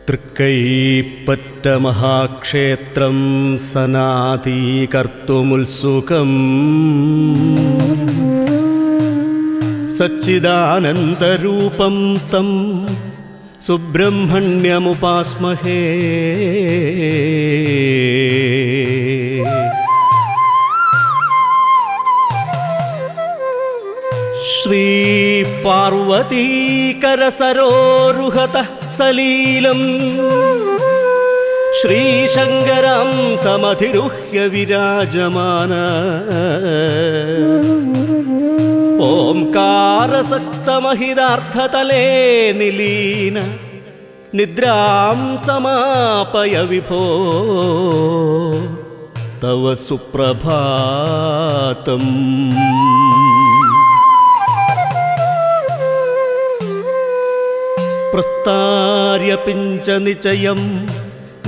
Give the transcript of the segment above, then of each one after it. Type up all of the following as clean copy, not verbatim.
തൃക്കൈപ്പറ്റ മഹാക്ഷേത്രം സനാതീകർത്തുമുത്സുകം സച്ചിദാനന്ദരൂപം തം സുബ്രഹ്മണ്യമുപാസ്മഹേ. ശ്രീ പാർവതീകരസരോരുഹതഃ സലീലം ശ്രീശങ്കരം സമധിരുഹ്യ വിരാജമാന ഓംകാരസക്തമഹിതാർത്ഥതലേ നിലീന നിദ്രാം സമാപയ വിഭോ തവ സുപ്രഭാതം. പ്രസ്താര്യ പിഞ്ചനിചയം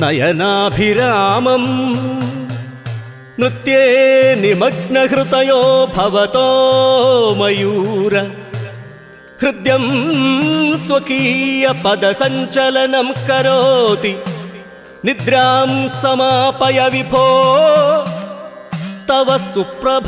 നയനാഭിരാമം നൃത്യേ നിമഗ്നഹൃതയോ ഭവതോ മയൂര ഹൃദ്യം സ്വകീയ പദസഞ്ചലനം കരോതി നിദ്രാം സമാപയ വിഭോ തവ സുപ്രഭാതം.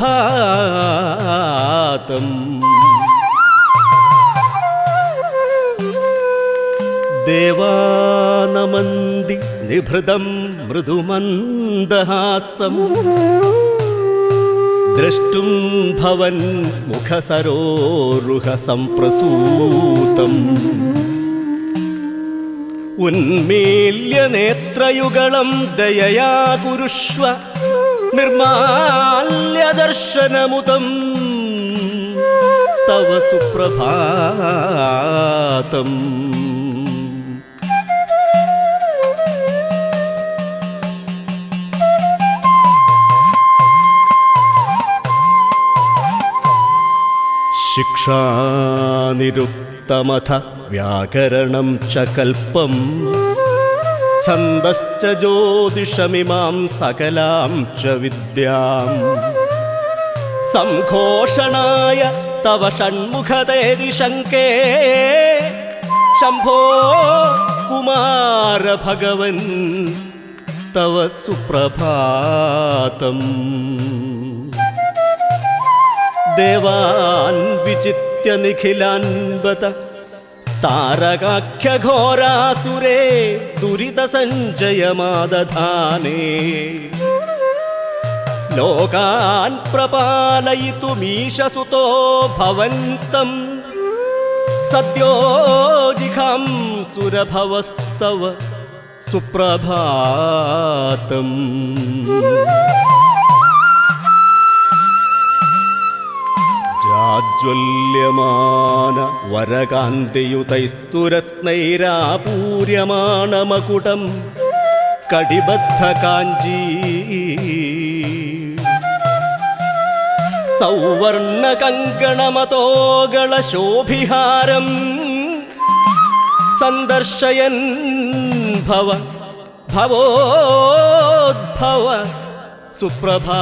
ദേവാനമന്തി നിഭൃതം മൃദുമന്ദഹാസം ദ്രഷ്ടും ഭവൻ മുഖസരോരുഹ സംപ്രസൂതം. ഉന്മീല്യ നേത്രയുഗളം ദയയാ കുരുഷ്വ നിർമാല്യ ദർശനമുദം തവ സുപ്രഭാതം. ശിക്ഷാനിരുക്തമഥ വ്യാകരണം ച കൽപ്പം ഛന്ദശ്ച ജ്യോതിഷമിമാം സകലാം ച വിദ്യാം സംഘോഷണായ തവ ഷൺമുഖതേതി ശങ്കേ ശംഭോ കുമാര ഭഗവൻ തവ സുപ്രഭാതം. ദേവാൻ വിചിത്യ നിഖിലാൻ ബത താരകാഖ്യഘോരാസുരേ ദുരിതസഞ്ജയമാദധാനേ ലോകാൻ പ്രപാലയിതുമീശസുതോ ഭവന്തം സദ്യോ ജിഘാംസുരഭവസ്തവ സുപ്രഭാതം. ജാജ്വല്യമാന വരകാന്തിയുതൈസ്തുരത്നൈരാപൂര്യമാണമകുടം കടിബദ്ധ കാഞ്ചീ സൗവർണകങ്കണമതോകളശോഭിഹാരം സന്ദർശയൻ ഭവ ഭവോദ്ഭവ സുപ്രഭാതം.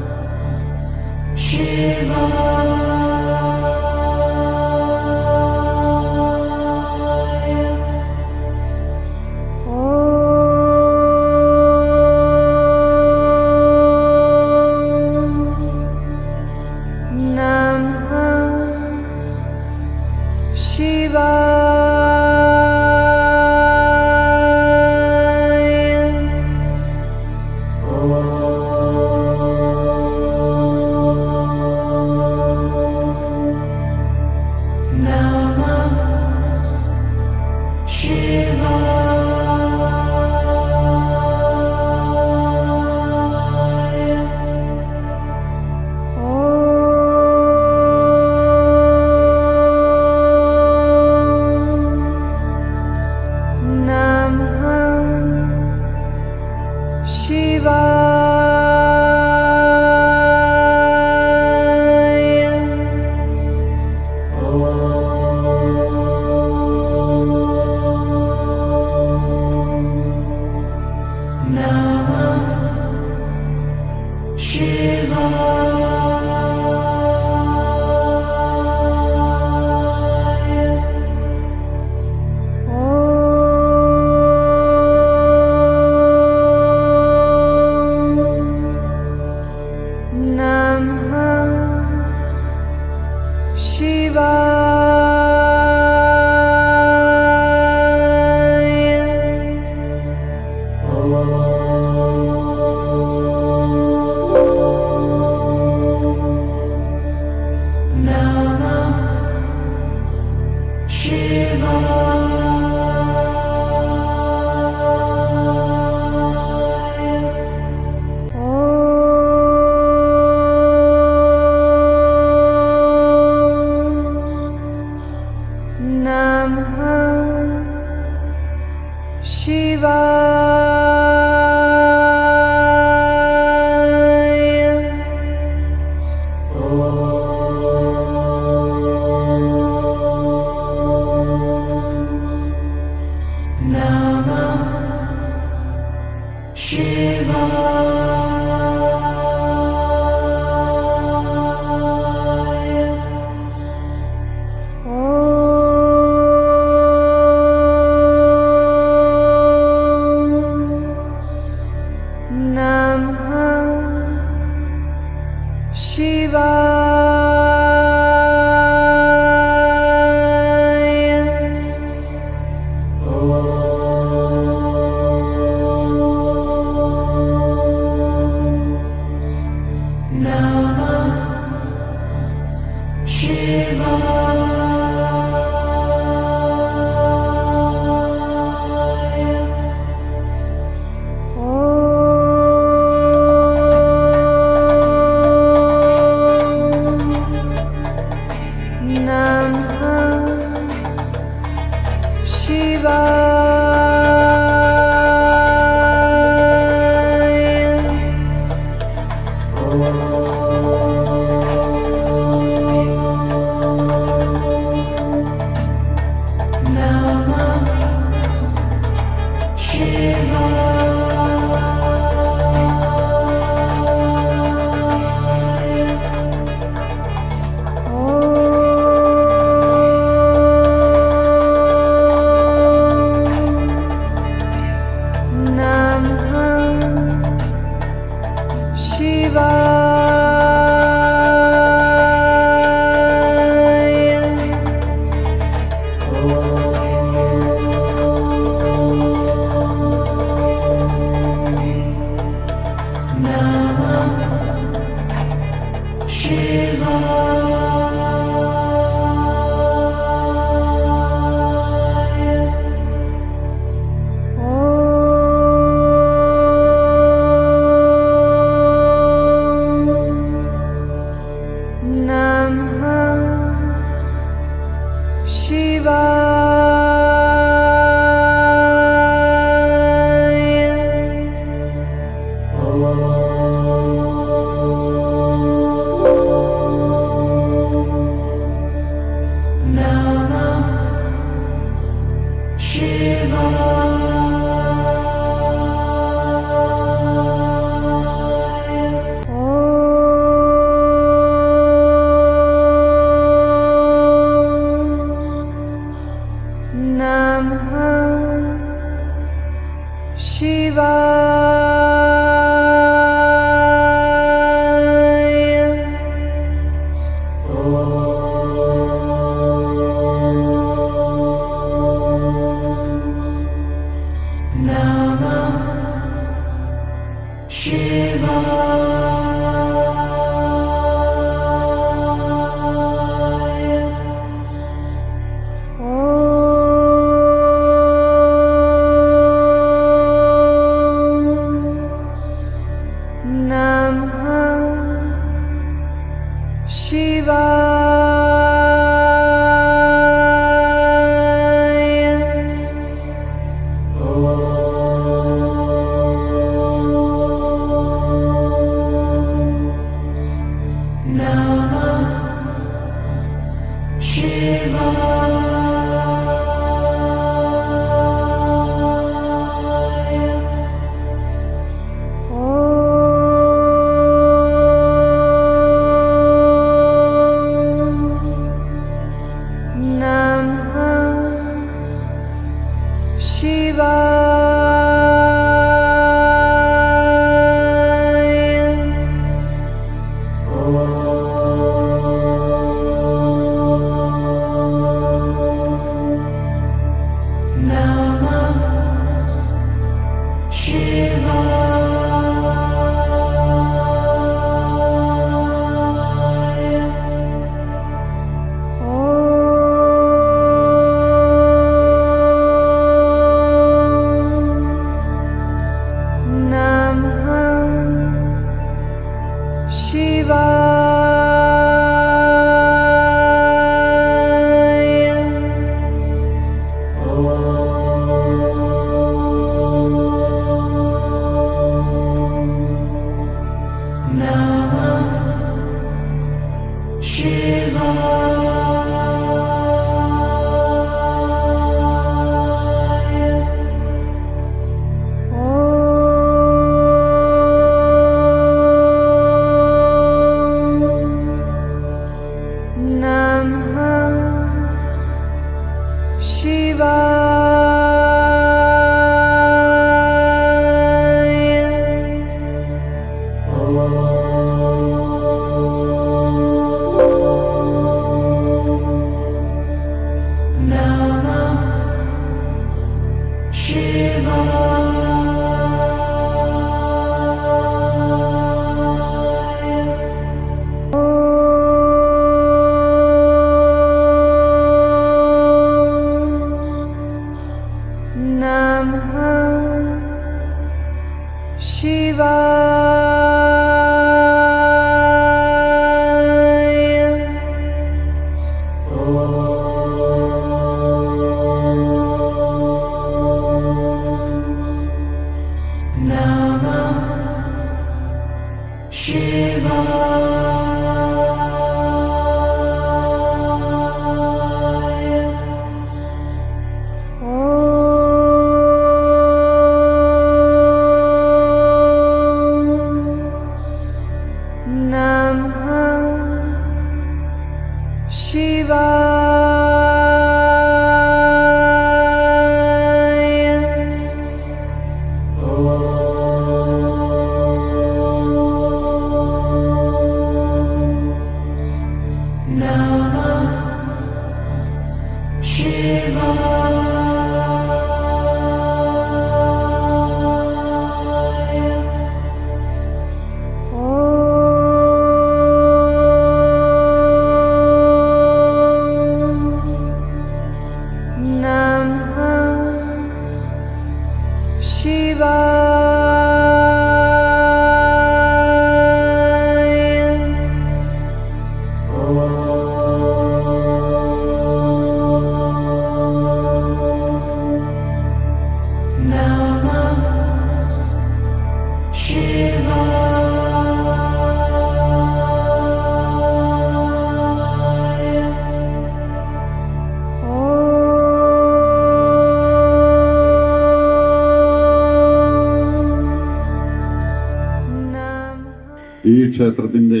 ഈ ക്ഷേത്രത്തിൻ്റെ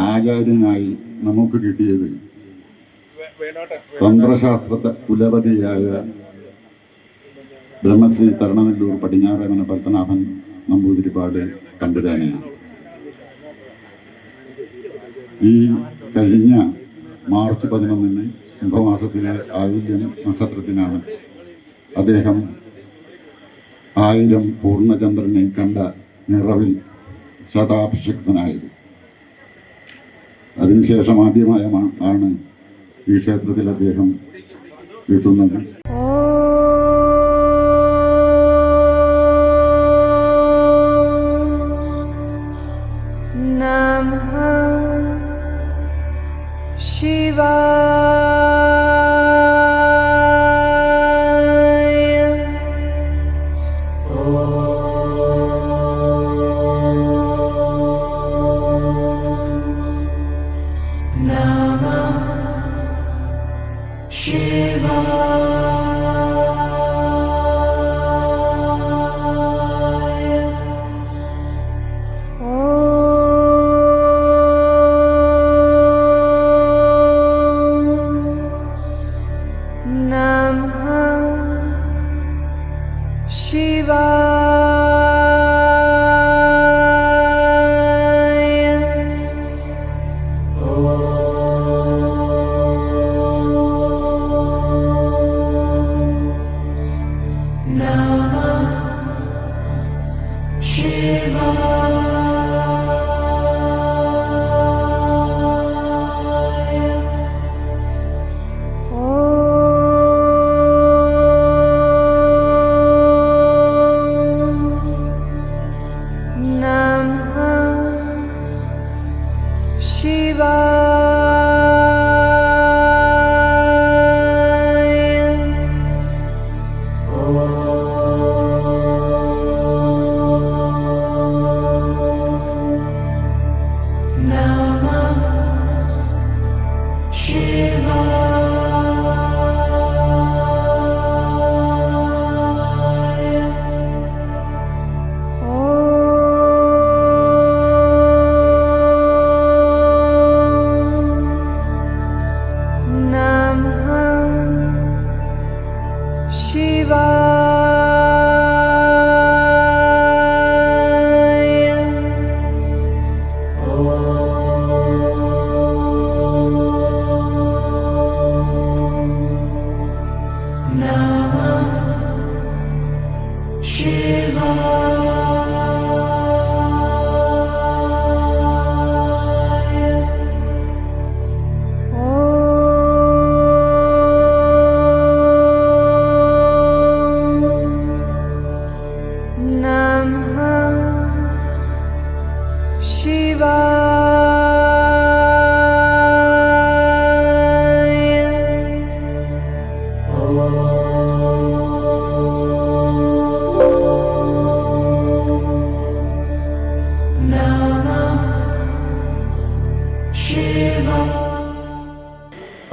ആചാര്യനായി നമുക്ക് കിട്ടിയത് തന്ത്രശാസ്ത്ര കുലപതിയായ ബ്രഹ്മശ്രീ തരണനെല്ലൂർ പടിഞ്ഞാറേമന പത്മനാഭൻ നമ്പൂതിരിപ്പാട് തമ്പുരാനെയാണ്. ഈ കഴിഞ്ഞ മാർച്ച് 11 കുംഭമാസത്തിലെ ആയില്യം നക്ഷത്രത്തിനാണ് അദ്ദേഹം 1000 പൂർണ്ണചന്ദ്രനെ കണ്ട നിറവിൽ ശതാഭിഷിക്തനായത്. അതിനുശേഷം ആദ്യമായാണ് ഈ ക്ഷേത്രത്തിൽ അദ്ദേഹം എത്തുന്നത്.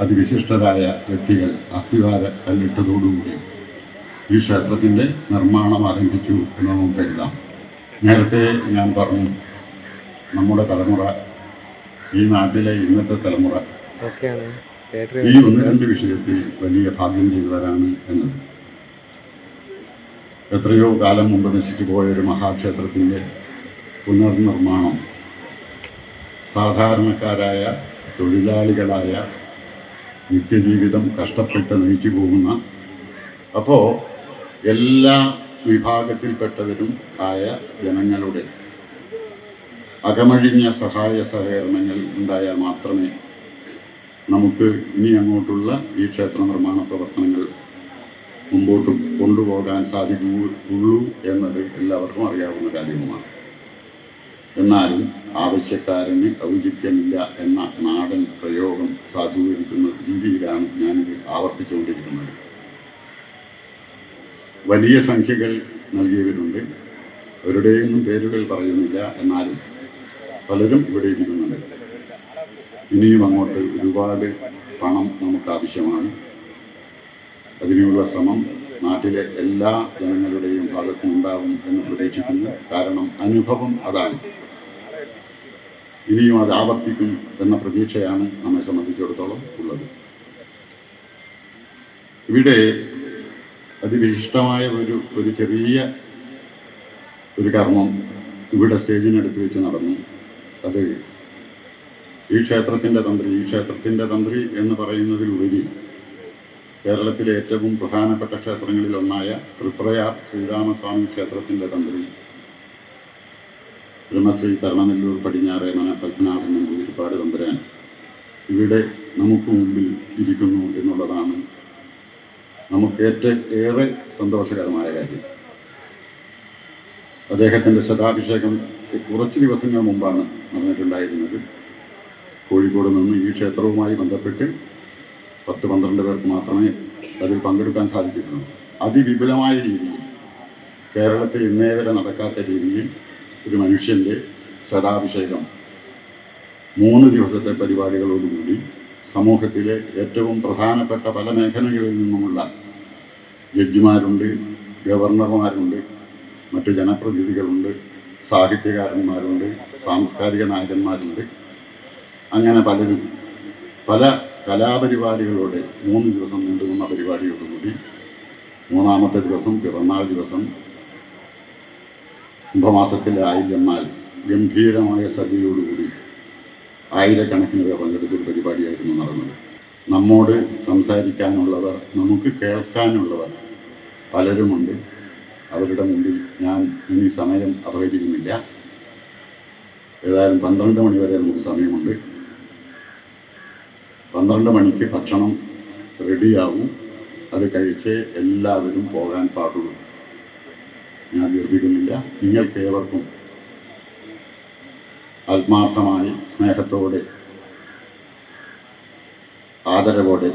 അതിവിശിഷ്ടരായ വ്യക്തികൾ അസ്ഥിവാര കല്ലിട്ടതോടുകൂടി ഈ ക്ഷേത്രത്തിൻ്റെ നിർമ്മാണം ആരംഭിച്ചു എന്ന് നമുക്ക് കരുതാം. നേരത്തെ ഞാൻ പറഞ്ഞു, നമ്മുടെ തലമുറ, ഈ നാട്ടിലെ ഇന്നത്തെ തലമുറ ഈ ഒന്ന് രണ്ട് വിഷയത്തിൽ വലിയ ഭാഗ്യം ചെയ്തവരാണ് എന്നത്. എത്രയോ കാലം മുമ്പ് നശിച്ചു പോയ ഒരു മഹാക്ഷേത്രത്തിൻ്റെ പുനർനിർമ്മാണം സാധാരണക്കാരായ തൊഴിലാളികളായ നിത്യജീവിതം കഷ്ടപ്പെട്ട് നയിച്ചു പോകുന്ന, അപ്പോൾ എല്ലാ വിഭാഗത്തിൽപ്പെട്ടവരും ആയ ജനങ്ങളുടെ അകമഴിഞ്ഞ സഹായ സഹകരണങ്ങൾ ഉണ്ടായാൽ മാത്രമേ നമുക്ക് ഇനി അങ്ങോട്ടുള്ള ഈ ക്ഷേത്ര നിർമ്മാണ പ്രവർത്തനങ്ങൾ മുമ്പോട്ട് കൊണ്ടുപോകാൻ സാധിക്കുകയുള്ളൂ എന്നത് എല്ലാവർക്കും അറിയാവുന്ന കാര്യവുമാണ്. എന്നാലും ആവശ്യക്കാരന് ഔചിത്യമില്ല എന്ന നാടൻ പ്രയോഗം സാധൂകരിക്കുന്ന രീതിയിലാണ് ഞാനിത് ആവർത്തിച്ചുകൊണ്ടിരിക്കുന്നത്. വലിയ സംഖ്യകൾ നൽകിയവരുണ്ട്, അവരുടെയൊന്നും പേരുകൾ പറയുന്നില്ല. എന്നാലും പലരും ഇവിടെ ഇരിക്കുന്നുണ്ട്. ഇനിയും അങ്ങോട്ട് ഒരുപാട് പണം നമുക്ക് ആവശ്യമാണ്. അതിനുള്ള ശ്രമം നാട്ടിലെ എല്ലാ ജനങ്ങളുടെയും ഭാഗത്തും ഉണ്ടാവും എന്ന് പ്രതീക്ഷിക്കുന്നു. കാരണം അനുഭവം അതാണ്. ഇനിയും അത് ആവർത്തിക്കും എന്ന പ്രതീക്ഷയാണ് നമ്മെ സംബന്ധിച്ചിടത്തോളം ഉള്ളത്. ഇവിടെ അതിവിശിഷ്ടമായ ഒരു ചെറിയ ഒരു കർമ്മം ഇവിടെ സ്റ്റേജിനടുത്ത് വെച്ച് നടന്നു. അത് ഈ ക്ഷേത്രത്തിൻ്റെ തന്ത്രി എന്ന് പറയുന്നതിലുപരി കേരളത്തിലെ ഏറ്റവും പ്രധാനപ്പെട്ട ക്ഷേത്രങ്ങളിലൊന്നായ തൃപ്രയാർ ശ്രീരാമസ്വാമി ക്ഷേത്രത്തിൻ്റെ തന്ത്രി ബ്രഹ്മശ്രീ തരണനെല്ലൂർ പടിഞ്ഞാറേമന പത്മനാഭൻ നമ്പൂതിരിപ്പാട് തമ്പുരാൻ ഇവിടെ നമുക്ക് മുമ്പിൽ ഇരിക്കുന്നു എന്നുള്ളതാണ് നമുക്ക് ഏറെ സന്തോഷകരമായ കാര്യം. അദ്ദേഹത്തിൻ്റെ ശതാഭിഷേകം കുറച്ച് ദിവസങ്ങൾ മുമ്പാണ് നടന്നിട്ടുണ്ടായിരുന്നത്. കോഴിക്കോട് നിന്ന് ഈ ക്ഷേത്രവുമായി ബന്ധപ്പെട്ട് 10-12 പേർക്ക് മാത്രമേ അതിൽ പങ്കെടുക്കാൻ സാധിച്ചിട്ടുള്ളൂ. അതിവിപുലമായ രീതിയിൽ, കേരളത്തിൽ ഇന്നേ വരെ നടക്കാത്ത രീതിയിൽ ഒരു മനുഷ്യൻ്റെ ശതാഭിഷേകം 3 ദിവസത്തെ പരിപാടികളോടുകൂടി സമൂഹത്തിലെ ഏറ്റവും പ്രധാനപ്പെട്ട പല മേഖലകളിൽ നിന്നുമുള്ള ജഡ്ജിമാരുണ്ട്, ഗവർണർമാരുണ്ട്, മറ്റ് ജനപ്രതിനിധികളുണ്ട്, സാഹിത്യകാരന്മാരുണ്ട്, സാംസ്കാരിക നായകന്മാരുണ്ട്. അങ്ങനെ പലരും പല കലാപരിപാടികളോടെ 3 ദിവസം നീണ്ടുനിന്ന പരിപാടിയോടുകൂടി 3-ാമത്തെ ദിവസം പിറന്നാൾ ദിവസം കുംഭമാസത്തിലെ ആയില്യന്നാൽ ഗംഭീരമായ സദ്യയോടുകൂടി ആയിരക്കണക്കിന് പേർ പങ്കെടുത്തൊരു പരിപാടിയായിരുന്നു നടന്നത്. നമ്മോട് സംസാരിക്കാനുള്ളവർ, നമുക്ക് കേൾക്കാനുള്ളവർ പലരുമുണ്ട്. അവരുടെ മുമ്പിൽ ഞാൻ ഇനി സമയം അപഹരിക്കുന്നില്ല. ഏതായാലും 12 മണി വരെ നമുക്ക് സമയമുണ്ട്. 12 മണിക്ക് ഭക്ഷണം റെഡിയാവും. അത് കഴിച്ച് എല്ലാവരും പോകാൻ പാടുള്ളൂ. ഞാൻ ദീർഘിക്കുന്നില്ല. നിങ്ങൾക്കേവർക്കും ആത്മാർത്ഥമായി സ്നേഹത്തോടെ ആദരവോടെ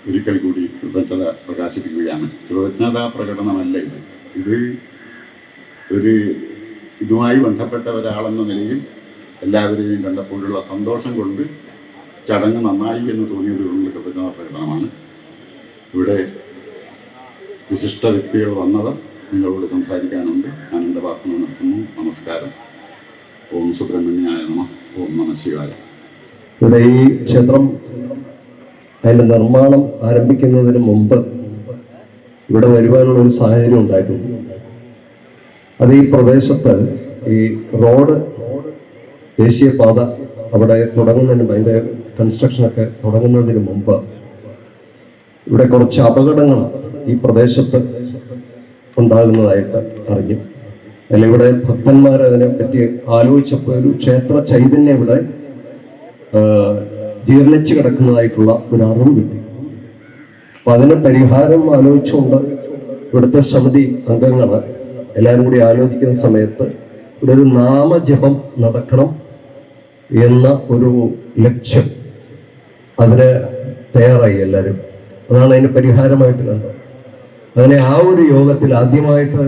ഒരിക്കൽ കൂടി കൃതജ്ഞത പ്രകാശിപ്പിക്കുകയാണ്. കൃതജ്ഞതാ പ്രകടനമല്ല ഇത് ഇതുമായി ബന്ധപ്പെട്ട ഒരാളെന്ന നിലയിൽ എല്ലാവരെയും കണ്ടപ്പോഴുള്ള സന്തോഷം കൊണ്ട് ചടങ്ങ് നന്നായി എന്ന് തോന്നിയതുകൊണ്ടുള്ള കൃതജ്ഞതാ പ്രകടനമാണ്. ഇവിടെ വിശിഷ്ട വ്യക്തികൾ വന്നവർ നിങ്ങളോട് സംസാരിക്കാനുണ്ട്. ഞാൻ എൻ്റെ വാർത്തകൾ നടത്തുന്നു. നമസ്കാരം. ഓം സുബ്രഹ്മണ്യായ നമഃ. ഓം നമഃ ശിവായ. ഇവിടെ ഈ ക്ഷേത്രം അതിൻ്റെ നിർമ്മാണം ആരംഭിക്കുന്നതിന് മുമ്പ് ഇവിടെ വരുവാനുള്ള ഒരു സാഹചര്യം ഉണ്ടായിട്ടുണ്ട്. അത് ഈ പ്രദേശത്ത് ഈ റോഡ് ദേശീയപാത അവിടെ തുടങ്ങുന്നതിന് അതിൻ്റെ കൺസ്ട്രക്ഷനൊക്കെ തുടങ്ങുന്നതിന് മുമ്പ് ഇവിടെ കുറച്ച് അപകടങ്ങൾ ഈ പ്രദേശത്ത് ഉണ്ടാകുന്നതായിട്ട് അറിഞ്ഞു. അതിൽ ഇവിടെ ഭക്തന്മാർ അതിനെപ്പറ്റി ആലോചിച്ചപ്പോൾ ഒരു ക്ഷേത്ര ചൈതന്യം ഇവിടെ ജീർണിച്ചു കിടക്കുന്നതായിട്ടുള്ള ഒരു അറിവ് കിട്ടി. അപ്പൊ അതിന് പരിഹാരം ആലോചിച്ചുകൊണ്ട് ഇവിടുത്തെ സമിതി അംഗങ്ങൾ എല്ലാവരും കൂടി ആലോചിക്കുന്ന സമയത്ത് ഇവിടെ ഒരു നാമജപം നടക്കണം എന്ന ഒരു ലക്ഷ്യം അതിന് തയ്യാറായി എല്ലാവരും. അതാണ് അതിന് പരിഹാരമായിട്ട് കണ്ടത്. അങ്ങനെ ആ ഒരു യോഗത്തിൽ ആദ്യമായിട്ട്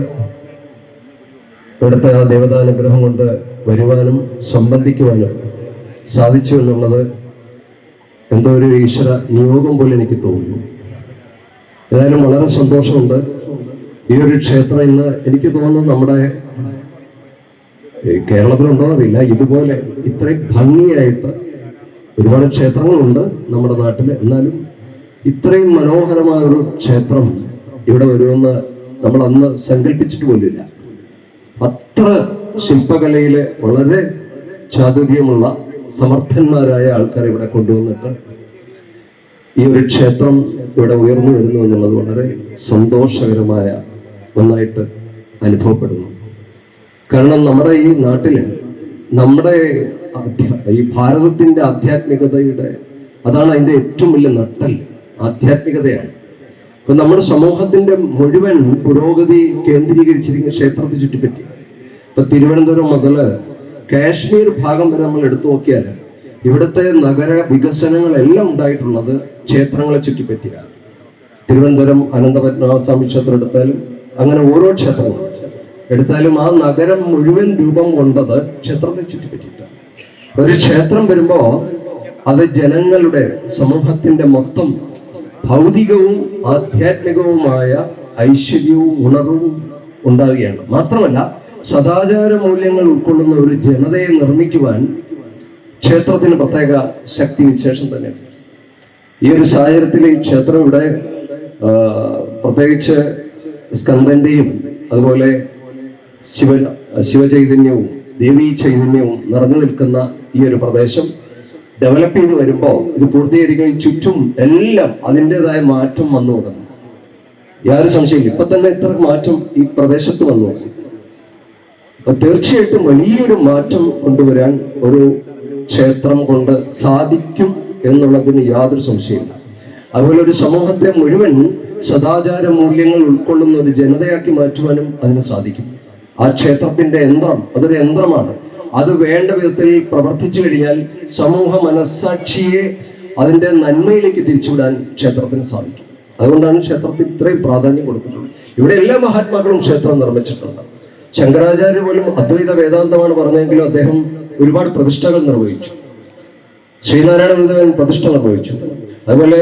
ഇവിടുത്തെ ആ ദേവതാനുഗ്രഹം കൊണ്ട് വരുവാനും സംബന്ധിക്കുവാനും സാധിച്ചു എന്നുള്ളത് എന്തോ ഒരു ഈശ്വര നിയോഗം പോലെ എനിക്ക് തോന്നുന്നു. ഏതായാലും വളരെ സന്തോഷമുണ്ട്. ഈ ഒരു ക്ഷേത്രം ഇന്ന് എനിക്ക് തോന്നുന്നു നമ്മുടെ കേരളത്തിലുണ്ടോ അറിയില്ല, ഇതുപോലെ ഇത്രയും ഭംഗിയായിട്ട് ഒരുപാട് ക്ഷേത്രങ്ങളുണ്ട് നമ്മുടെ നാട്ടിൽ, എന്നാലും ഇത്രയും മനോഹരമായ ഒരു ക്ഷേത്രം ഇവിടെ വരുമെന്ന് നമ്മൾ അന്ന് സങ്കല്പിച്ചിട്ട് പോലില്ല. അത്ര ശില്പകലയിൽ വളരെ ചാതുര്യമുള്ള സമർത്ഥന്മാരായ ആൾക്കാർ ഇവിടെ കൊണ്ടുവന്നിട്ട് ഈ ഒരു ക്ഷേത്രം ഇവിടെ ഉയർന്നു വരുന്നു എന്നുള്ളത് വളരെ സന്തോഷകരമായ ഒന്നായിട്ട് അനുഭവപ്പെടുന്നു. കാരണം നമ്മുടെ ഈ നാട്ടില് നമ്മുടെ ഈ ഭാരതത്തിന്റെ ആധ്യാത്മികതയുടെ അതാണ് അതിന്റെ ഏറ്റവും വലിയ നട്ടൽ, ആധ്യാത്മികതയാണ്. ഇപ്പൊ നമ്മുടെ സമൂഹത്തിന്റെ മുഴുവൻ പുരോഗതി കേന്ദ്രീകരിച്ചിരിക്കുന്ന ക്ഷേത്രത്തെ ചുറ്റിപ്പറ്റി. ഇപ്പൊ തിരുവനന്തപുരം മുതല് കാശ്മീർ ഭാഗം വരെ നമ്മൾ എടുത്തു നോക്കിയാൽ ഇവിടുത്തെ നഗര വികസനങ്ങളെല്ലാം ഉണ്ടായിട്ടുള്ളത് ക്ഷേത്രങ്ങളെ ചുറ്റിപ്പറ്റിയാണ്. തിരുവനന്തപുരം അനന്തപത്മനാഭസ്വാമി ക്ഷേത്രം എടുത്താലും അങ്ങനെ ഓരോ ക്ഷേത്രങ്ങൾ എടുത്താലും ആ നഗരം മുഴുവൻ രൂപം കൊണ്ടത് ക്ഷേത്രത്തെ ചുറ്റിപ്പറ്റിയിട്ടാണ്. ഒരു ക്ഷേത്രം വരുമ്പോ അത് ജനങ്ങളുടെ സമൂഹത്തിന്റെ മൊത്തം ഭൗതികവും ആധ്യാത്മികവുമായ ഐശ്വര്യവും ഉണർവും ഉണ്ടാകുകയാണ്. മാത്രമല്ല സദാചാര മൂല്യങ്ങൾ ഉൾക്കൊള്ളുന്ന ഒരു ജനതയെ നിർമ്മിക്കുവാൻ ക്ഷേത്രത്തിന് പ്രത്യേക ശക്തി വിശേഷം തന്നെയാണ്. ഈ ഒരു സാഹചര്യത്തിൽ ഈ ക്ഷേത്രം ഇവിടെ പ്രത്യേകിച്ച് സ്കന്ദന്റെയും അതുപോലെ ശിവചൈതന്യവും ദേവീ ചൈതന്യവും നിറഞ്ഞു നിൽക്കുന്ന ഈ ഒരു പ്രദേശം ഡെവലപ്പ് ചെയ്ത് വരുമ്പോൾ ഇത് പൂർത്തീകരിക്കുന്ന ചുറ്റും എല്ലാം അതിൻ്റെതായ മാറ്റം വന്നു തുടങ്ങും. യാതൊരു സംശയമില്ല. ഇപ്പൊ തന്നെ ഇത്ര മാറ്റം ഈ പ്രദേശത്ത് വന്നു. അപ്പൊ തീർച്ചയായിട്ടും വലിയൊരു മാറ്റം കൊണ്ടുവരാൻ ഒരു ക്ഷേത്രം കൊണ്ട് സാധിക്കും എന്നുള്ളതിന് യാതൊരു സംശയമില്ല. അതുപോലെ ഒരു സമൂഹത്തെ മുഴുവൻ സദാചാര മൂല്യങ്ങൾ ഉൾക്കൊള്ളുന്ന ഒരു ജനതയാക്കി മാറ്റുവാനും അതിന് സാധിക്കും. ആ ക്ഷേത്രത്തിന്റെ യന്ത്രം അതൊരു യന്ത്രമാണ്. അത് വേണ്ട വിധത്തിൽ പ്രവർത്തിച്ചു കഴിഞ്ഞാൽ സമൂഹ മനസ്സാക്ഷിയെ അതിന്റെ നന്മയിലേക്ക് തിരിച്ചുവിടാൻ ക്ഷേത്രത്തിന് സാധിക്കും. അതുകൊണ്ടാണ് ക്ഷേത്രത്തിന് ഇത്രയും പ്രാധാന്യം കൊടുത്തിട്ടുള്ളത്. ഇവിടെ എല്ലാ മഹാത്മാക്കളും ക്ഷേത്രം നിർമ്മിച്ചിട്ടുണ്ട്. ശങ്കരാചാര്യ പോലും അദ്വൈത വേദാന്തമാണ് പറഞ്ഞെങ്കിലും അദ്ദേഹം ഒരുപാട് പ്രതിഷ്ഠകൾ നിർവഹിച്ചു. ശ്രീനാരായണ ഗുരുദേവൻ പ്രതിഷ്ഠ നിർവഹിച്ചു. അതുപോലെ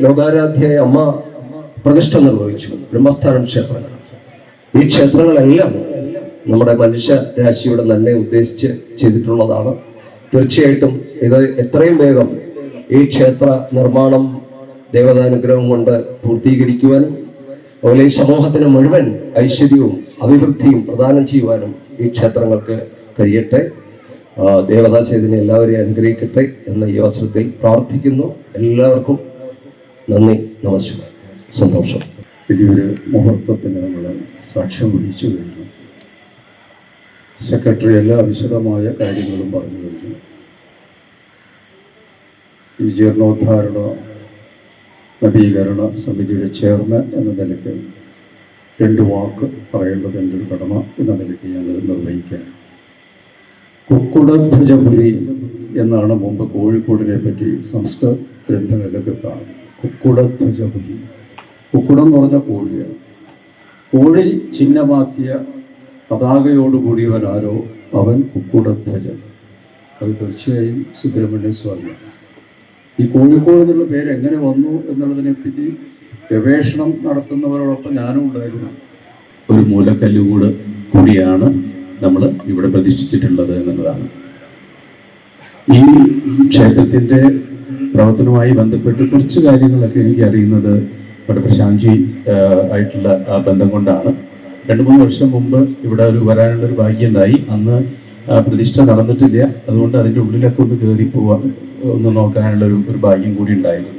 ലോകാരാധ്യായ അമ്മ പ്രതിഷ്ഠ നിർവഹിച്ചു. ബ്രഹ്മസ്ഥാനം ക്ഷേത്രങ്ങൾ. ഈ ക്ഷേത്രങ്ങളെല്ലാം നമ്മുടെ മനുഷ്യ രാശിയുടെ നന്മയെ ഉദ്ദേശിച്ച് ചെയ്തിട്ടുള്ളതാണ്. തീർച്ചയായിട്ടും ഇത് എത്രയും വേഗം ഈ ക്ഷേത്ര നിർമ്മാണം ദേവതാനുഗ്രഹം കൊണ്ട് പൂർത്തീകരിക്കുവാനും അതുപോലെ ഈ സമൂഹത്തിന് മുഴുവൻ ഐശ്വര്യവും അഭിവൃദ്ധിയും പ്രദാനം ചെയ്യുവാനും ഈ ക്ഷേത്രങ്ങൾക്ക് കഴിയട്ടെ. ദേവതാ ചൈതന്യം എല്ലാവരെയും അനുഗ്രഹിക്കട്ടെ എന്ന ഈ അവസരത്തിൽ പ്രാർത്ഥിക്കുന്നു. എല്ലാവർക്കും നന്ദി, നമസ്കാരം, സന്തോഷം. വലിയൊരു മുഹൂർത്തത്തിന് നമ്മൾ സാക്ഷ്യം വഹിച്ചു കഴിഞ്ഞു. സെക്രട്ടറി എല്ലാ വിശദമായ കാര്യങ്ങളും പറഞ്ഞു കഴിഞ്ഞു. ഈ ജീർണോദ്ധാരണ നവീകരണ സമിതിയുടെ ചെയർമാൻ എന്ന നിലയ്ക്ക് 2 വാക്ക് പറയേണ്ടത് എൻ്റെ ഒരു കടമ എന്ന നിലയ്ക്ക് ഞാനത് നിർവഹിക്കാൻ. കുക്കുടധ്വജപുരി എന്നാണ് മുമ്പ് കോഴിക്കോടിനെ പറ്റി സംസ്കൃത ഗ്രന്ഥങ്ങളിലൊക്കെ കാണുന്നത്. കുക്കുടധ്വജപുരി, കുക്കുടം എന്ന് പറഞ്ഞ കോഴിയാണ്. കോഴി ചിഹ്നമാക്കിയ പതാകയോടുകൂടിയവനാരോ അവൻ കുക്കുടധ്വജൻ. അത് തീർച്ചയായും സുബ്രഹ്മണ്യ സ്വാമി. ഈ കോഴിക്കോട് എന്നുള്ള പേര് എങ്ങനെ വന്നു എന്നുള്ളതിനെപ്പറ്റി ഗവേഷണം നടത്തുന്നവരോടൊപ്പം ഞാനും ഉണ്ടായിരുന്നു. ഒരു മൂലക്കല്ലുകൂട് കൂടിയാണ് നമ്മൾ ഇവിടെ പ്രതിഷ്ഠിച്ചിട്ടുള്ളത് എന്നുള്ളതാണ്. ഈ ക്ഷേത്രത്തിൻ്റെ പ്രവർത്തനവുമായി ബന്ധപ്പെട്ട് കുറച്ച് കാര്യങ്ങളൊക്കെ എനിക്ക് അറിയുന്നത് ഇവിടെ പ്രശാന്തി ആയിട്ടുള്ള ആ ബന്ധം കൊണ്ടാണ് 2-3 വർഷം മുമ്പ് ഇവിടെ വരാനുള്ളൊരു ഭാഗ്യം ഉണ്ടായി. അന്ന് പ്രതിഷ്ഠ നടന്നിട്ടില്ല. അതുകൊണ്ട് അതിൻ്റെ ഉള്ളിലൊക്കെ ഒന്ന് കയറി പോവാൻ ഒന്ന് നോക്കാനുള്ള ഒരു ഭാഗ്യം കൂടി ഉണ്ടായിരുന്നു.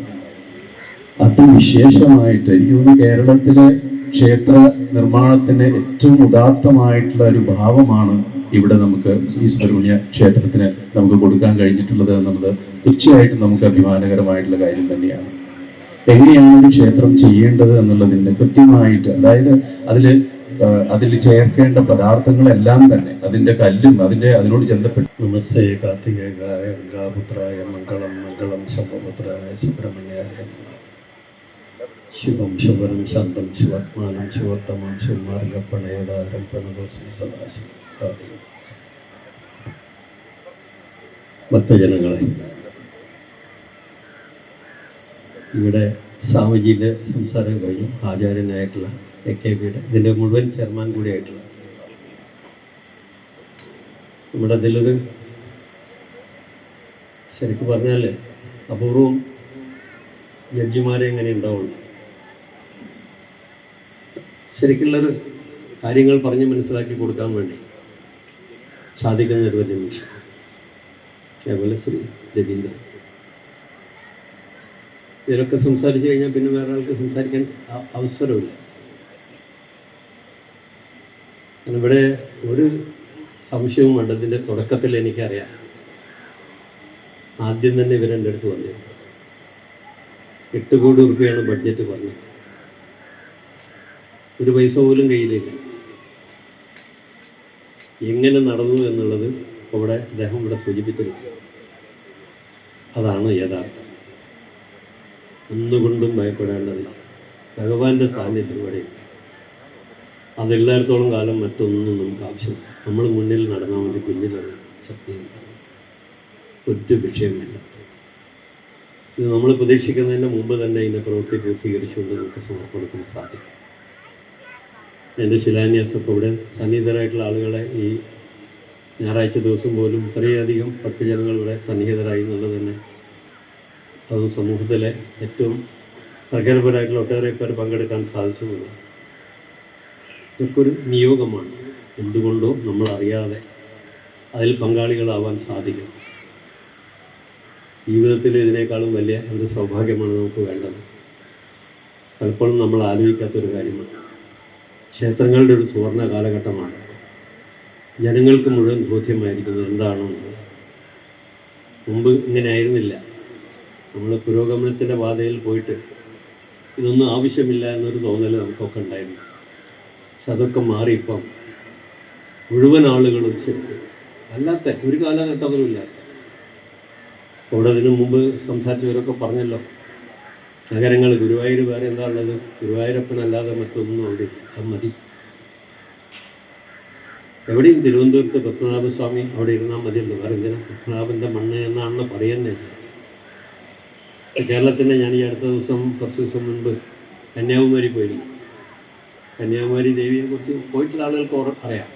അതിവിശേഷമായിട്ട് എനിക്ക് തോന്നുന്നു കേരളത്തിലെ ക്ഷേത്ര നിർമ്മാണത്തിന് ഏറ്റവും ഉദാത്തമായിട്ടുള്ള ഒരു ഭാവമാണ് ഇവിടെ നമുക്ക് ഈ സുബ്രഹ്മണ്യ ക്ഷേത്രത്തിന് നമുക്ക് കൊടുക്കാൻ കഴിഞ്ഞിട്ടുള്ളത് എന്നുള്ളത് തീർച്ചയായിട്ടും നമുക്ക് അഭിമാനകരമായിട്ടുള്ള കാര്യം തന്നെയാണ്. എങ്ങനെയാണ് ഒരു ക്ഷേത്രം ചെയ്യേണ്ടത് എന്നുള്ളതിൻ്റെ കൃത്യമായിട്ട്, അതായത് അതിൽ ചേർക്കേണ്ട പദാർത്ഥങ്ങളെല്ലാം തന്നെ അതിൻ്റെ കല്ലും അതിനോട് ബന്ധപ്പെട്ട് നമസ്തേ കാർത്തികേയായ ഗംഗാപുത്രായ മംഗളം മംഗളം ശംഭപുത്രായ സുബ്രഹ്മണ്യായ ശിവം ശിവരം ശാന്തം ശിവാത്മാനം ശിവോത്തമം ശിവമാർഗപ്പണയധാരം പ്രണതോസ്മി സദാശിവം. ഭക്തജനങ്ങളെ, ഇവിടെ സ്വാമിജിയുടെ സംസാരം കഴിഞ്ഞു. ആചാര്യനായിട്ടുള്ള AKBയുടെ ഇതിൻ്റെ മുഴുവൻ ചെയർമാൻ കൂടിയായിട്ടുള്ള നമ്മുടെ അതിലൊരു ശരിക്കും പറഞ്ഞാൽ അപൂർവം ജഡ്ജിമാരെ എങ്ങനെ ഉണ്ടാവുള്ളൂ. ശരിക്കുള്ളൊരു കാര്യങ്ങൾ പറഞ്ഞ് മനസ്സിലാക്കി കൊടുക്കാൻ വേണ്ടി സാധിക്കുന്ന ഒരു വലിയ മനുഷ്യൻ. അതേപോലെ ശ്രീ രവീന്ദ്രൻ. ഇവരൊക്കെ സംസാരിച്ചു കഴിഞ്ഞാൽ പിന്നെ വേറെ ആൾക്ക് സംസാരിക്കാൻ അവസരമില്ല. ഇവിടെ ഒരു സംശയവും വേണ്ട. ഇതിൻ്റെ തുടക്കത്തിൽ എനിക്കറിയാം. ആദ്യം തന്നെ ഇവരെൻ്റെ അടുത്ത് വന്നത് 8 കോടി രൂപയാണ് ബഡ്ജറ്റ് പറഞ്ഞത്. ഒരു പൈസ പോലും കയ്യിലില്ല. എങ്ങനെ നടന്നു എന്നുള്ളത് ഇവിടെ അദ്ദേഹം ഇവിടെ സൂചിപ്പിച്ചിട്ടുണ്ട്. അതാണ് യഥാർത്ഥം. ഒന്നുകൊണ്ടും ഭയപ്പെടേണ്ടതില്ല. ഭഗവാന്റെ സാന്നിധ്യം ഇവിടെയുണ്ട്. അതെല്ലായിടത്തോളം കാലം മറ്റൊന്നും നമുക്ക് ആവശ്യമില്ല. നമ്മൾ മുന്നിൽ നടന്നാൽ മതി, പിന്നിലൊരു ശക്തിയുണ്ട്. ഒരു വിഷയമില്ല. ഇത് നമ്മൾ പ്രതീക്ഷിക്കുന്നതിന് മുമ്പ് തന്നെ ഇതിൻ്റെ പ്രവൃത്തി പൂർത്തീകരിച്ചുകൊണ്ട് നമുക്ക് സമർപ്പണത്തിന് സാധിക്കും. എൻ്റെ ശിലാന്യാസമൊക്കെ ഇവിടെ സന്നിഹിതരായിട്ടുള്ള ആളുകളെ ഈ ഞായറാഴ്ച ദിവസം പോലും ഇത്രയധികം ഭക്തജനങ്ങൾ ഇവിടെ സന്നിഹിതരായി എന്നുള്ളത് തന്നെ അതും സമൂഹത്തിലെ ഏറ്റവും പ്രഗത്ഭരായിട്ടുള്ള ഒട്ടേറെ പേർ പങ്കെടുക്കാൻ സാധിച്ചുള്ളത് ഇതൊക്കെ ഒരു നിയോഗമാണ്. എന്തുകൊണ്ടോ നമ്മളറിയാതെ അതിൽ പങ്കാളികളാവാൻ സാധിക്കും. ജീവിതത്തിൽ ഇതിനേക്കാളും വലിയ എന്ത് സൗഭാഗ്യമാണ് നമുക്ക് വേണ്ടത്. പലപ്പോഴും നമ്മൾ ആലോചിക്കാത്തൊരു കാര്യമാണ്. ക്ഷേത്രങ്ങളുടെ ഒരു സുവർണ കാലഘട്ടമാണ്. ജനങ്ങൾക്ക് മുഴുവൻ ബോധ്യമായിരിക്കുന്നത് എന്താണെന്നുള്ളത്. മുമ്പ് ഇങ്ങനെ ആയിരുന്നില്ല. നമ്മൾ പുരോഗമനത്തിൻ്റെ പാതയിൽ പോയിട്ട് ഇതൊന്നും ആവശ്യമില്ല എന്നൊരു തോന്നൽ നമുക്കൊക്കെ ഉണ്ടായിരുന്നു. പക്ഷെ അതൊക്കെ മാറി ഇപ്പം മുഴുവൻ ആളുകളും ശരിക്കും അല്ലാത്ത ഒരു കാലഘട്ടത്തിലും ഇല്ലാത്ത. അവിടെ ഇതിനു മുമ്പ് സംസാരിച്ചവരൊക്കെ പറഞ്ഞല്ലോ, നഗരങ്ങൾ ഗുരുവായൂർ വേറെ എന്താ ഉള്ളത്? ഗുരുവായൂരപ്പനല്ലാതെ മറ്റൊന്നും അവിടെ അത് മതി. എവിടെയും തിരുവനന്തപുരത്ത് പത്മനാഭസ്വാമി അവിടെ ഇരുന്നാൽ മതിയല്ലോ. വേറെ എന്തിനാ പത്മനാഭൻ്റെ മണ്ണ് എന്നാണല്ലോ പറയുന്നത്. കേരളത്തിൻ്റെ ഞാൻ ഈ അടുത്ത ദിവസം കുറച്ച് ദിവസം മുൻപ് കന്യാകുമാരി പോയിരുന്നു. കന്യാകുമാരി ദേവിയെക്കുറിച്ച് പോയിട്ടുള്ള ആളുകൾക്ക് അറിയാം.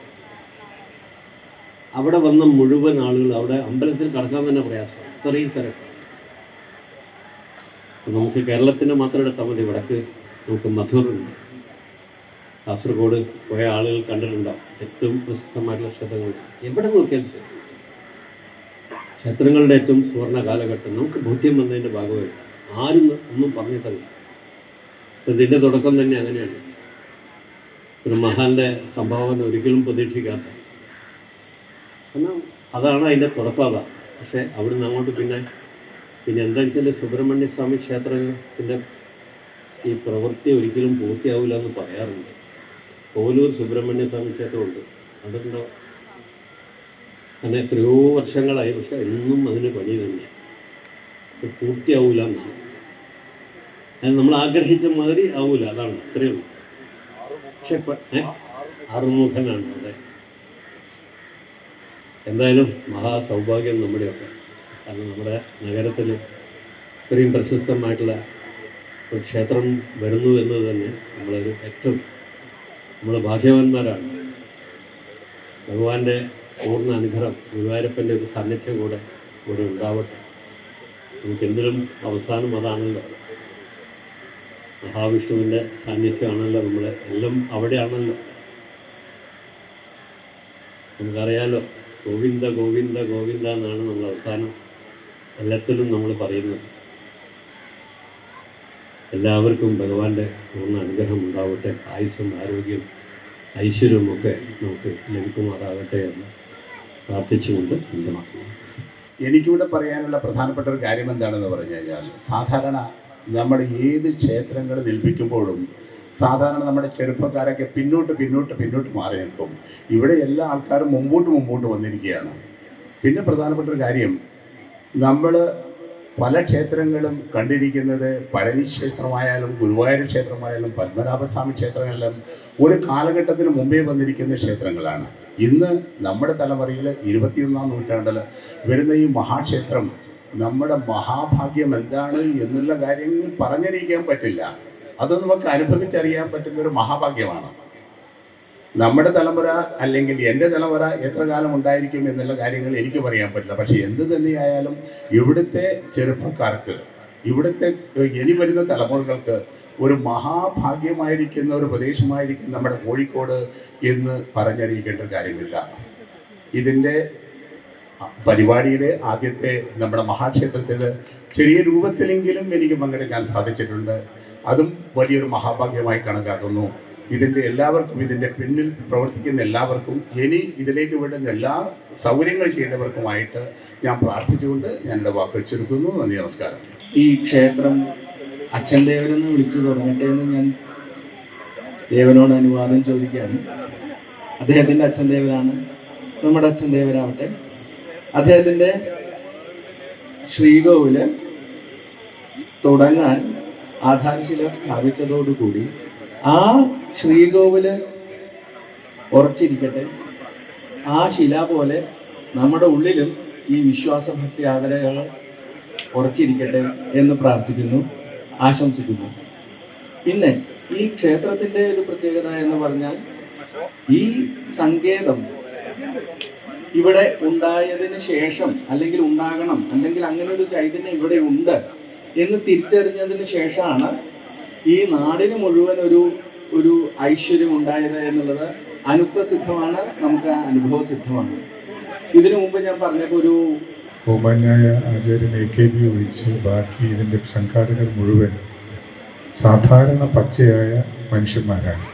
അവിടെ വന്ന മുഴുവൻ ആളുകൾ അവിടെ അമ്പലത്തിൽ കടക്കാൻ തന്നെ പ്രയാസം, അത്രയും തിരക്ക്. നമുക്ക് കേരളത്തിൻ്റെ മാത്രം എടുത്താൽ മതി. വടക്ക് നമുക്ക് മധുറുണ്ട്. കാസർഗോഡ് പോയ ആളുകൾ കണ്ടിട്ടുണ്ടാവും. ഏറ്റവും പ്രസിദ്ധമായിട്ടുള്ള ക്ഷേത്രങ്ങൾ എവിടെ നോക്കിയാലും ശരി. ക്ഷേത്രങ്ങളുടെ ഏറ്റവും സുവർണ കാലഘട്ടം നമുക്ക് ബോധ്യം വന്നതിൻ്റെ ഭാഗമായിട്ട് ആരും ഒന്നും പറഞ്ഞിട്ടല്ല. ഇതിൻ്റെ തുടക്കം തന്നെ അങ്ങനെയാണ്. ഒരു മഹാന്റെ സംഭാവന ഒരിക്കലും പ്രതീക്ഷിക്കാത്ത, കാരണം അതാണ് അതിൻ്റെ തുടക്കം. പക്ഷേ അവിടുന്ന് അങ്ങോട്ട് പിന്നെ എന്താണെന്ന് വെച്ചാൽ സുബ്രഹ്മണ്യ സ്വാമി ക്ഷേത്രത്തിൻ്റെ ഈ പ്രവൃത്തി ഒരിക്കലും പൂർത്തിയാവില്ല എന്ന് പറയാറുണ്ട്. കോലൂർ സുബ്രഹ്മണ്യ സ്വാമി ക്ഷേത്രമുണ്ട്, അതുണ്ടോ? അങ്ങനെ എത്രയോ വർഷങ്ങളായി. പക്ഷെ എന്നും അതിന് പണി തന്നെയാണ്. പൂർത്തിയാവില്ല എന്നാണ്. അത് നമ്മൾ ആഗ്രഹിച്ച മാതിരി ആവില്ല, അതാണ്, അത്രയേ ഉള്ളൂ. പക്ഷെ ആറുമുഖനാണ്. അതെ, എന്തായാലും മഹാസൗഭാഗ്യം നമ്മുടെയൊക്കെ. കാരണം നമ്മുടെ നഗരത്തിൽ ഇത്രയും പ്രശസ്തമായിട്ടുള്ള ഒരു ക്ഷേത്രം വരുന്നു എന്നത് തന്നെ നമ്മളൊരു ഏറ്റവും നമ്മൾ ഭാഗ്യവാന്മാരാണ്. ഭഗവാന്റെ പൂർണ്ണ അനുഗ്രഹം, ഗുരുവായൂരപ്പൻ്റെ ഒരു സാന്നിധ്യം കൂടെ ഇവിടെ ഉണ്ടാവട്ടെ. നമുക്കെന്തിനും അവസാനം അതാണല്ലോ. മഹാവിഷ്ണുവിൻ്റെ സാന്നിധ്യമാണല്ലോ നമ്മളെ എല്ലാം അവിടെയാണല്ലോ. നമുക്കറിയാലോ, ഗോവിന്ദ ഗോവിന്ദ ഗോവിന്ദ എന്നാണ് നമ്മൾ അവസാനം എല്ലാത്തിലും നമ്മൾ പറയുന്നത്. എല്ലാവർക്കും ഭഗവാന്റെ പൂർണ്ണ അനുഗ്രഹം ഉണ്ടാവട്ടെ. ആയുസ്സും ആരോഗ്യം ഐശ്വര്യവും ഒക്കെ നമുക്ക് ലഭിക്കുമാറാകട്ടെ എന്ന് പ്രാർത്ഥിച്ചുകൊണ്ട് ബന്ധമാക്കുന്നു. എനിക്കിവിടെ പറയാനുള്ള പ്രധാനപ്പെട്ട ഒരു കാര്യം എന്താണെന്ന് പറഞ്ഞു കഴിഞ്ഞാൽ, സാധാരണ നമ്മുടെ ഏത് ക്ഷേത്രങ്ങൾ നിൽപ്പിക്കുമ്പോഴും സാധാരണ നമ്മുടെ ചെറുപ്പക്കാരൊക്കെ പിന്നോട്ട് മാറി നിൽക്കും. ഇവിടെ എല്ലാ ആൾക്കാരും മുമ്പോട്ട് വന്നിരിക്കുകയാണ്. പിന്നെ പ്രധാനപ്പെട്ട ഒരു കാര്യം, നമ്മൾ പല ക്ഷേത്രങ്ങളും കണ്ടിരിക്കുന്നത് പഴനി ക്ഷേത്രമായാലും ഗുരുവായൂർ ക്ഷേത്രമായാലും പത്മനാഭസ്വാമി ക്ഷേത്രങ്ങളിലും ഒരു കാലഘട്ടത്തിന് മുമ്പേ വന്നിരിക്കുന്ന ക്ഷേത്രങ്ങളാണ്. ഇന്ന് നമ്മുടെ തലമുറയിൽ 21-ാം നൂറ്റാണ്ടിൽ വരുന്ന ഈ മഹാക്ഷേത്രം നമ്മുടെ മഹാഭാഗ്യം എന്താണ് എന്നുള്ള കാര്യങ്ങൾ പറഞ്ഞറിയിക്കാൻ പറ്റില്ല. അത് നമുക്ക് അനുഭവിച്ചറിയാൻ പറ്റുന്നൊരു മഹാഭാഗ്യമാണ്. നമ്മുടെ തലമുറ അല്ലെങ്കിൽ എൻ്റെ തലമുറ എത്ര കാലം ഉണ്ടായിരിക്കും എന്നുള്ള കാര്യങ്ങൾ എനിക്ക് പറയാൻ പറ്റില്ല. പക്ഷേ എന്ത് തന്നെയായാലും ഇവിടുത്തെ ചെറുപ്പക്കാർക്ക്, ഇവിടുത്തെ ഇനി വരുന്ന തലമുറകൾക്ക് ഒരു മഹാഭാഗ്യമായിരിക്കുന്ന ഒരു പ്രദേശമായിരിക്കും നമ്മുടെ കോഴിക്കോട് എന്ന് പറഞ്ഞറിയിക്കേണ്ട കാര്യമില്ല. ഇതിൻ്റെ പരിപാടിയുടെ ആദ്യത്തെ നമ്മുടെ മഹാക്ഷേത്രത്തിൽ ചെറിയ രൂപത്തിലെങ്കിലും എനിക്ക് പങ്കെടുക്കാൻ സാധിച്ചിട്ടുണ്ട്. അതും വലിയൊരു മഹാഭാഗ്യമായി കണക്കാക്കുന്നു. ഇതിൻ്റെ എല്ലാവർക്കും, ഇതിൻ്റെ പിന്നിൽ പ്രവർത്തിക്കുന്ന എല്ലാവർക്കും, ഇനി ഇതിലേക്ക് വേണ്ടുന്ന എല്ലാ സൗകര്യങ്ങൾ ചെയ്യേണ്ടവർക്കുമായിട്ട് ഞാൻ പ്രാർത്ഥിച്ചുകൊണ്ട് ഞാൻ എൻ്റെ വാക്കുകൾ ചുരുക്കുന്നു. നന്ദി, നമസ്കാരം. ഈ ക്ഷേത്രം അച്ഛൻ ദേവനെന്ന് വിളിച്ചു തുടങ്ങട്ടെ എന്ന് ഞാൻ ദേവനോട് അനുവാദം ചോദിക്കുകയാണ്. അദ്ദേഹത്തിൻ്റെ അച്ഛൻ ദേവനാണ്, നമ്മുടെ അച്ഛൻ ദേവനാവട്ടെ. അദ്ദേഹത്തിൻ്റെ ശ്രീകോവില് തുടങ്ങാൻ ആധാരശില സ്ഥാപിച്ചതോടുകൂടി ആ ശ്രീകോവില് ഉറച്ചിരിക്കട്ടെ. ആ ശില പോലെ നമ്മുടെ ഉള്ളിലും ഈ വിശ്വാസഭക്തി ആദരകൾ ഉറച്ചിരിക്കട്ടെ എന്ന് പ്രാർത്ഥിക്കുന്നു, ആശംസിക്കുന്നു. പിന്നെ ഈ ക്ഷേത്രത്തിൻ്റെ ഒരു പ്രത്യേകത എന്ന് പറഞ്ഞാൽ, ഈ സങ്കേതം ഇവിടെ ഉണ്ടായതിന് ശേഷം, അല്ലെങ്കിൽ ഉണ്ടാകണം, അല്ലെങ്കിൽ അങ്ങനെ ഒരു ചൈതന്യം ഇവിടെ ഉണ്ട് എന്ന് തിരിച്ചറിഞ്ഞതിന് ശേഷമാണ് ഈ നാടിന് മുഴുവൻ ഒരു ഐശ്വര്യം ഉണ്ടായത് എന്നുള്ളത് അനുക്തസിദ്ധമാണ്, നമുക്ക് അനുഭവസിദ്ധമാണ്. ഇതിനു മുമ്പ് ഞാൻ പറഞ്ഞപ്പോൾ ഒരു ബഹുമാന്യായ ആചാര്യൻ AKB ഒഴിച്ച് ബാക്കി ഇതിൻ്റെ സംഘാടകർ മുഴുവൻ സാധാരണ പച്ചയായ മനുഷ്യന്മാരാണ്.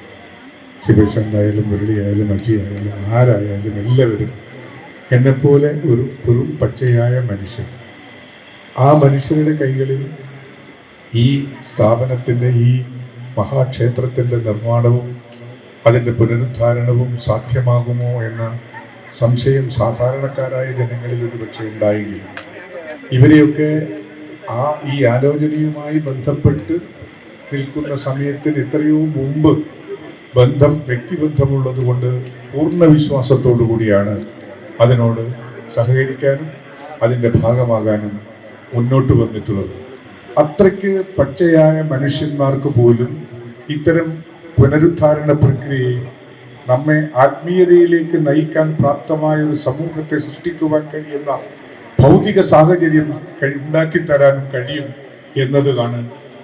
ശിവശന്തായാലും മുരളിയായാലും അജിയായാലും ആരായാലും എല്ലാവരും എന്നെപ്പോലെ ഒരു പച്ചയായ മനുഷ്യൻ. ആ മനുഷ്യരുടെ കൈകളിൽ ഈ സ്ഥാപനത്തിൻ്റെ, ഈ മഹാക്ഷേത്രത്തിൻ്റെ നിർമ്മാണവും അതിൻ്റെ പുനരുദ്ധാരണവും സാധ്യമാകുമോ എന്ന സംശയം സാധാരണക്കാരായ ജനങ്ങളിൽ ഒരു പക്ഷേ ഉണ്ടായെങ്കിലും ഇവരെയൊക്കെ ഈ ആലോചനയുമായി ബന്ധപ്പെട്ട് നിൽക്കുന്ന സമയത്തിന് എത്രയോ മുമ്പ് വ്യക്തിബന്ധമുള്ളത് കൊണ്ട് പൂർണ്ണ വിശ്വാസത്തോടു കൂടിയാണ് അതിനോട് സഹകരിക്കാനും അതിൻ്റെ ഭാഗമാകാനും മുന്നോട്ട് വന്നിട്ടുള്ളത്. അത്രയ്ക്ക് പച്ചയായ മനുഷ്യന്മാർക്ക് പോലും ഇത്തരം പുനരുദ്ധാരണ പ്രക്രിയയെ നമ്മെ ആത്മീയതയിലേക്ക് നയിക്കാൻ പ്രാപ്തമായ ഒരു സമൂഹത്തെ സൃഷ്ടിക്കുവാൻ കഴിയുന്ന ഭൗതിക സാഹചര്യം ഉണ്ടാക്കിത്തരാനും കഴിയും എന്നതാണ്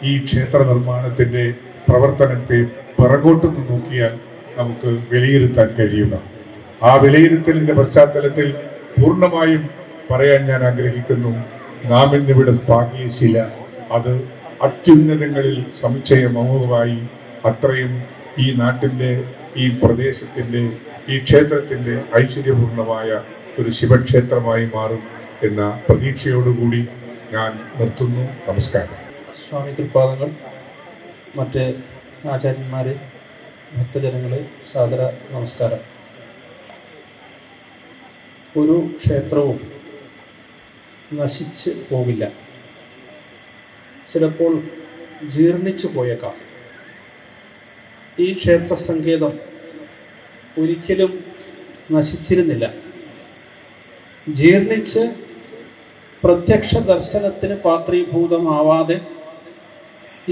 ഈ ക്ഷേത്ര നിർമ്മാണത്തിൻ്റെ പ്രവർത്തനത്തെ പിറകോട്ടൊന്ന് നോക്കിയാൽ നമുക്ക് വിലയിരുത്താൻ കഴിയുക. ആ വിലയിരുത്തലിൻ്റെ പശ്ചാത്തലത്തിൽ പൂർണ്ണമായും പറയാൻ ഞാൻ ആഗ്രഹിക്കുന്നു, നാം ഇന്നിവിടെ പാകിയ ശില അത് അത്യുന്നതങ്ങളിൽ സമുച്ചയമൗമായി അത്രയും ഈ നാട്ടിൻ്റെ, ഈ പ്രദേശത്തിൻ്റെ, ഈ ക്ഷേത്രത്തിൻ്റെ ഐശ്വര്യപൂർണമായ ഒരു ശിവക്ഷേത്രമായി മാറും എന്ന പ്രതീക്ഷയോടുകൂടി ഞാൻ നിർത്തുന്നു. നമസ്കാരം. സ്വാമി തൃപ്പാദങ്ങൾ, മറ്റ് ആചാര്യന്മാരെ, ഭക്തജനങ്ങളെ, സാദര നമസ്കാരം. ഒരു ക്ഷേത്രവും നശിച്ച് പോകില്ല, ചിലപ്പോൾ ജീർണിച്ചു പോയേക്കാം. ഈ ക്ഷേത്ര സങ്കേതം ഒരിക്കലും നശിച്ചിരുന്നില്ല. ജീർണിച്ച് പ്രത്യക്ഷ ദർശനത്തിന് പാത്രീഭൂതമാവാതെ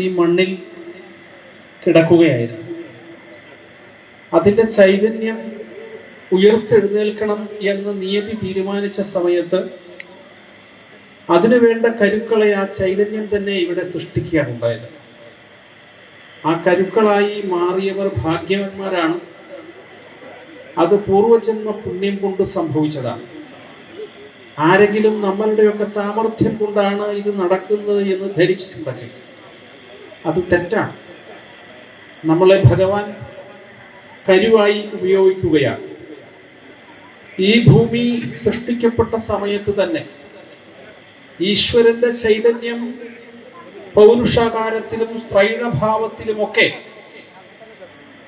ഈ മണ്ണിൽ കിടക്കുകയായിരുന്നു. അതിൻ്റെ ചൈതന്യം ഉയർത്തെഴുന്നേൽക്കണം എന്ന് നിയതി തീരുമാനിച്ച സമയത്ത് അതിനു വേണ്ട കരുക്കളെ ആ ചൈതന്യം തന്നെ ഇവിടെ സൃഷ്ടിക്കുകയാണ് ഉണ്ടായത്. ആ കരുക്കളായി മാറിയവർ ഭാഗ്യവന്മാരാണ്. അത് പൂർവജന്മ പുണ്യം കൊണ്ട് സംഭവിച്ചതാണ്. ആരെങ്കിലും നമ്മളുടെയൊക്കെ സാമർഥ്യം കൊണ്ടാണ് ഇത് നടക്കുന്നത് എന്ന് ധരിച്ചിട്ടുണ്ടെങ്കിൽ അത് തെറ്റാണ്. നമ്മളെ ഭഗവാൻ കരുവായി ഉപയോഗിക്കുകയാണ്. ഈ ഭൂമി സൃഷ്ടിക്കപ്പെട്ട സമയത്ത് തന്നെ ഈശ്വരന്റെ ചൈതന്യം പൗരുഷാകാരത്തിലും സ്ത്രൈണഭാവത്തിലുമൊക്കെ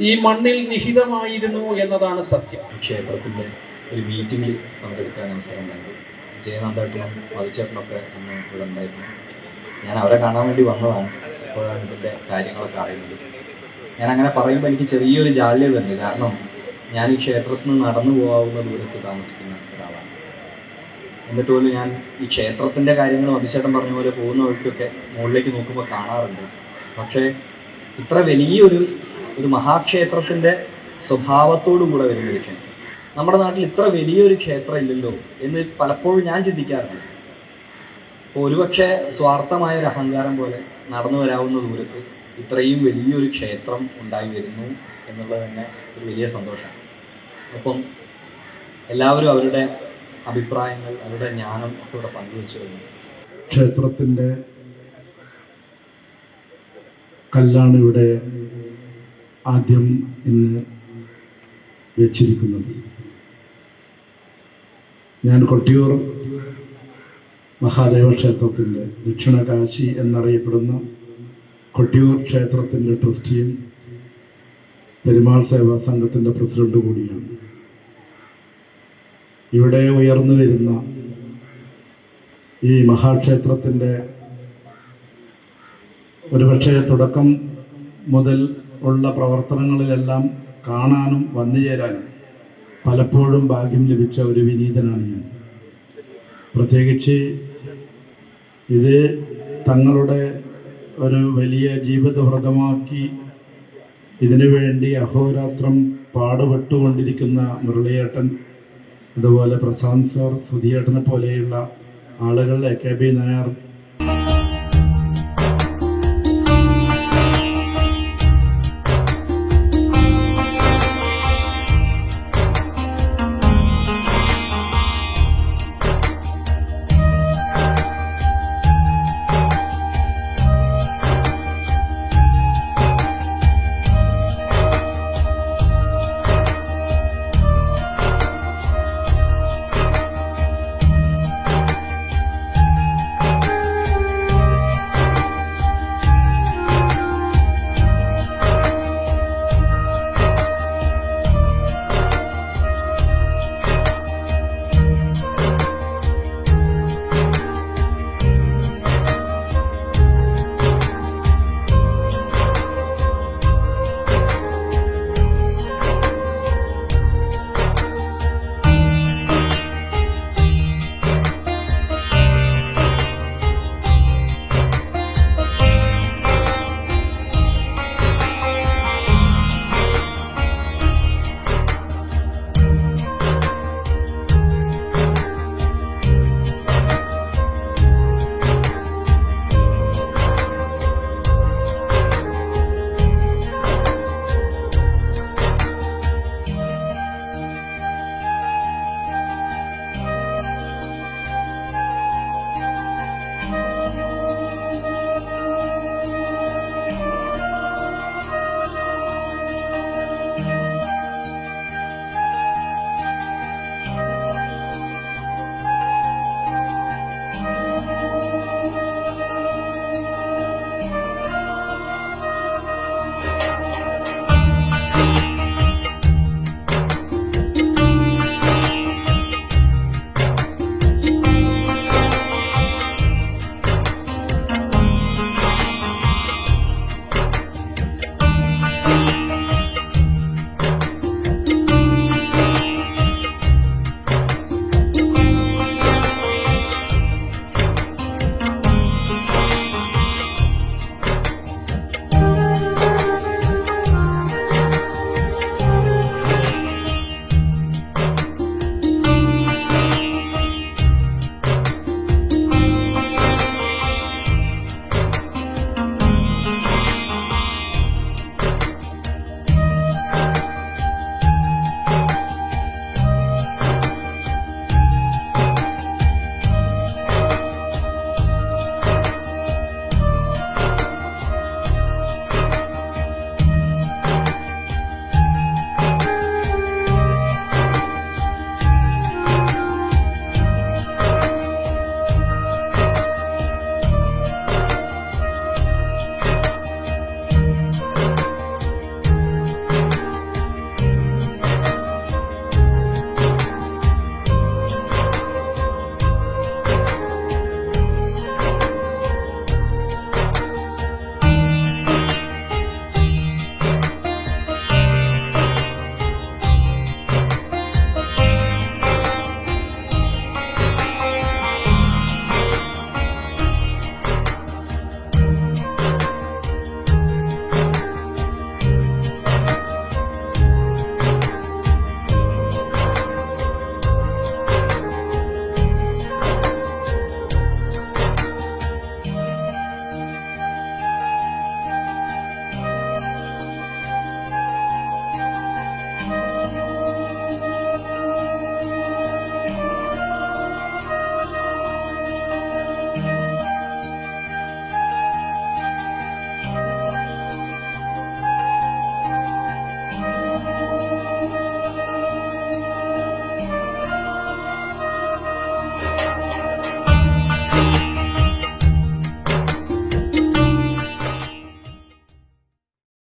ഈ മണ്ണിൽ നിഹിതമായിരുന്നു എന്നതാണ് സത്യം. ക്ഷേത്രത്തിൻ്റെ ഒരു മീറ്റിങ്ങിൽ പങ്കെടുക്കാൻ അവസരം ഉണ്ടായിരുന്നു. ജയനാഥേട്ടനും മതിച്ചേട്ടനൊക്കെ അന്ന് ഇവിടെ ഉണ്ടായിരുന്നു. ഞാൻ അവരെ കാണാൻ വേണ്ടി വന്നതാണ്. അപ്പോഴാണ് ഇതിൻ്റെ കാര്യങ്ങളൊക്കെ അറിയുന്നത്. ഞാൻ അങ്ങനെ പറയുമ്പോൾ എനിക്ക് ചെറിയൊരു ജാള്യത ഉണ്ട്. കാരണം ഞാൻ ഈ ക്ഷേത്രത്തിൽ നിന്ന് നടന്നു പോകാവുന്ന ദൂരത്ത് താമസിക്കുന്ന ഒരാളാണ്. എന്നിട്ട് പോലും ഞാൻ ഈ ക്ഷേത്രത്തിൻ്റെ കാര്യങ്ങൾ മതിച്ചേട്ടൻ പറഞ്ഞ പോലെ പോകുന്ന വഴിക്കൊക്കെ മുകളിലേക്ക് നോക്കുമ്പോൾ കാണാറുണ്ട്. പക്ഷേ ഇത്ര വലിയൊരു മഹാക്ഷേത്രത്തിൻ്റെ സ്വഭാവത്തോടു കൂടെ വരുന്നൊരു ക്ഷേത്രം നമ്മുടെ നാട്ടിൽ ഇത്ര വലിയൊരു ക്ഷേത്രം ഇല്ലല്ലോ എന്ന് പലപ്പോഴും ഞാൻ ചിന്തിക്കാറുണ്ട്. അപ്പോൾ ഒരുപക്ഷെ സ്വാർത്ഥമായ ഒരു അഹങ്കാരം പോലെ നടന്നു വരാവുന്ന ദൂരത്ത് ഇത്രയും വലിയൊരു ക്ഷേത്രം ഉണ്ടായി വരുന്നു എന്നുള്ളത് തന്നെ ഒരു വലിയ സന്തോഷമാണ്. അപ്പം എല്ലാവരും അവരുടെ അഭിപ്രായങ്ങൾ, അവരുടെ ജ്ഞാനം ഒക്കെ ഇവിടെ പങ്കുവെച്ചു കഴിഞ്ഞു. ക്ഷേത്രത്തിൻ്റെ കല്ലാണ് ഇവിടെ ആദ്യം ഇന്ന് വെച്ചിരിക്കുന്നത്. ഞാൻ കൊട്ടിയൂർ മഹാദേവ ക്ഷേത്രത്തിൻ്റെ ദക്ഷിണകാശി എന്നറിയപ്പെടുന്ന കൊട്ടിയൂർ ക്ഷേത്രത്തിൻ്റെ ട്രസ്റ്റിയും പെരുമാൾ സേവാ സംഘത്തിൻ്റെ പ്രസിഡന്റ് കൂടിയാണ്. ഇവിടെ ഉയർന്നു വരുന്ന ഈ മഹാക്ഷേത്രത്തിൻ്റെ ഒരുപക്ഷെ തുടക്കം മുതൽ ഉള്ള പ്രവർത്തനങ്ങളിലെല്ലാം കാണാനും വന്നുചേരാനും പലപ്പോഴും ഭാഗ്യം ലഭിച്ച ഒരു വിനീതനാണ് ഞാൻ. പ്രത്യേകിച്ച് ഇത് തങ്ങളുടെ ഒരു വലിയ ജീവിതവ്രതമാക്കി ഇതിനു വേണ്ടി അഹോരാത്രം പാടുപെട്ടുകൊണ്ടിരിക്കുന്ന മുരളിയേട്ടൻ, അതുപോലെ പ്രശാന്ത് സാർ, സുധിയേട്ടനെ പോലെയുള്ള ആളുകൾ, എ കെ ബി നായർ